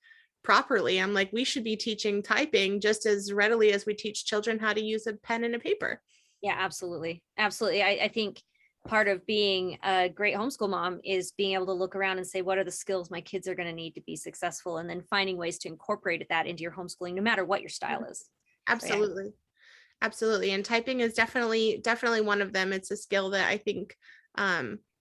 properly. I'm like, we should be teaching typing just as readily as we teach children how to use a pen and a paper. Yeah, absolutely. Absolutely. I think part of being a great homeschool mom is being able to look around and say, what are the skills my kids are going to need to be successful? And then finding ways to incorporate that into your homeschooling, no matter what your style is. Absolutely. So, yeah. Absolutely. And typing is definitely one of them. It's a skill that I think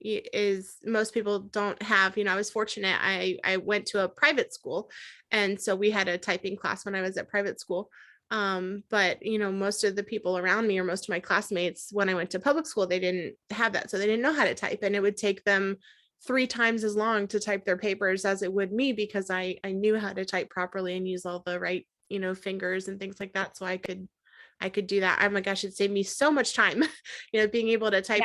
is most people don't have. I was fortunate. I went to a private school, and so we had a typing class when I was at private school. But most of the people around me, or most of my classmates, when I went to public school, they didn't have that. So they didn't know how to type, and it would take them 3 times as long to type their papers as it would me, because I knew how to type properly and use all the right, fingers and things like that. So I could do that. Oh my gosh, it saved me so much time. Being able to type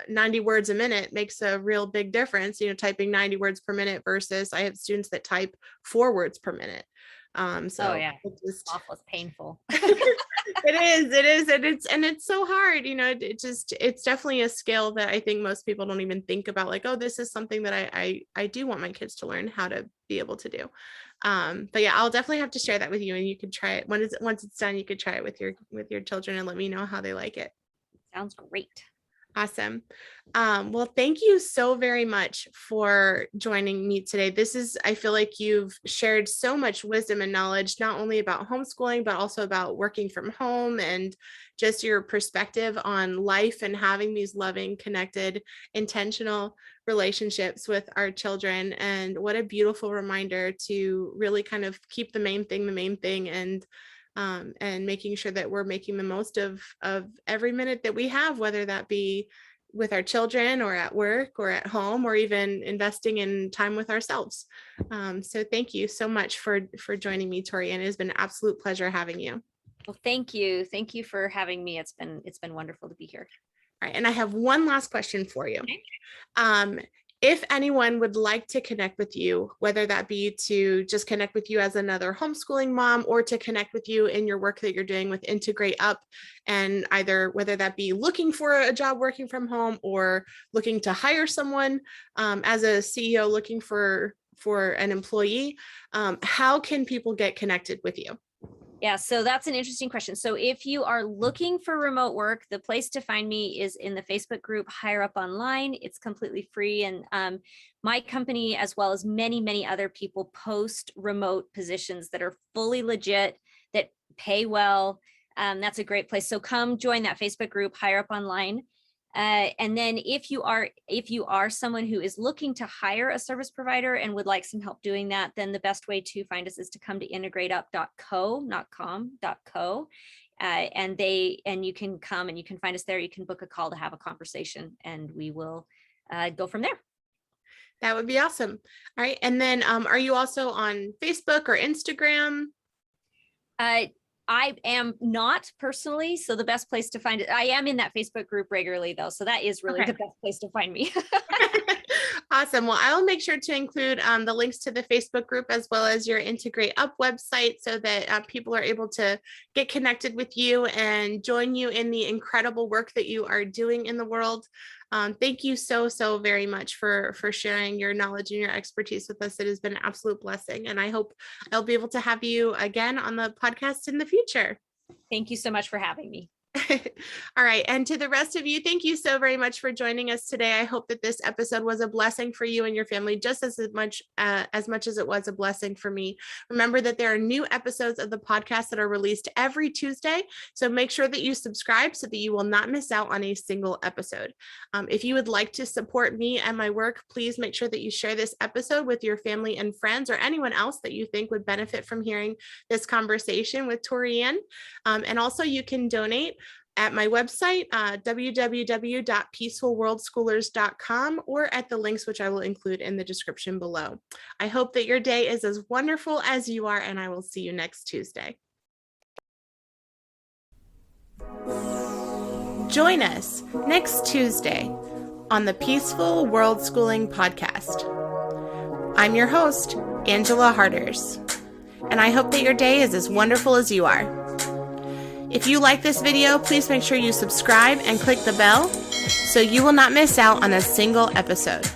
90 words a minute makes a real big difference. Typing 90 words per minute versus I have students that type 4 words per minute. So it's awful. It's painful. It is. And it's so hard, it's definitely a skill that I think most people don't even think about, like, oh, this is something that I do want my kids to learn how to be able to do. But yeah, I'll definitely have to share that with you, and you can try it once it's done. You could try it with your children and let me know how they like it. Sounds great. Awesome. Well, thank you so very much for joining me today. I feel like you've shared so much wisdom and knowledge, not only about homeschooling, but also about working from home, and just your perspective on life and having these loving, connected, intentional relationships with our children. And what a beautiful reminder to really kind of keep the main thing, and making sure that we're making the most of every minute that we have, whether that be with our children or at work or at home, or even investing in time with ourselves. So thank you so much for joining me, ToriAnn. It has been an absolute pleasure having you. Well, thank you. Thank you for having me. It's been wonderful to be here. All right. And I have one last question for you. Okay. If anyone would like to connect with you, whether that be to just connect with you as another homeschooling mom, or to connect with you in your work that you're doing with IntegrateUp, and either whether that be looking for a job working from home, or looking to hire someone as a CEO looking for an employee, how can people get connected with you? Yeah, so that's an interesting question. So if you are looking for remote work, the place to find me is in the Facebook group Hire Up Online. It's completely free. And my company, as well as many, many other people, post remote positions that are fully legit, that pay well. That's a great place. So come join that Facebook group, Hire Up Online. And then if you are someone who is looking to hire a service provider and would like some help doing that, then the best way to find us is to come to IntegrateUp.co, not com.co. And you can come and you can find us there. You can book a call to have a conversation, and we will go from there. That would be awesome. All right. And then are you also on Facebook or Instagram? I am not personally, so the best place to find it, I am in that Facebook group regularly though, so that is really the best place to find me. Awesome. Well, I'll make sure to include the links to the Facebook group as well as your IntegrateUp website, so that people are able to get connected with you and join you in the incredible work that you are doing in the world. Thank you so very much for sharing your knowledge and your expertise with us. It has been an absolute blessing, and I hope I'll be able to have you again on the podcast in the future. Thank you so much for having me. All right. And to the rest of you, thank you so very much for joining us today. I hope that this episode was a blessing for you and your family, just as much as it was a blessing for me. Remember that there are new episodes of the podcast that are released every Tuesday. So make sure that you subscribe so that you will not miss out on a single episode. If you would like to support me and my work, please make sure that you share this episode with your family and friends, or anyone else that you think would benefit from hearing this conversation with ToriAnn. And also you can donate at my website, www.peacefulworldschoolers.com, or at the links which I will include in the description below. I hope that your day is as wonderful as you are, and I will see you next Tuesday. Join us next Tuesday on the Peaceful World Schooling podcast. I'm your host, Angela Harders, and I hope that your day is as wonderful as you are. If you like this video, please make sure you subscribe and click the bell so you will not miss out on a single episode.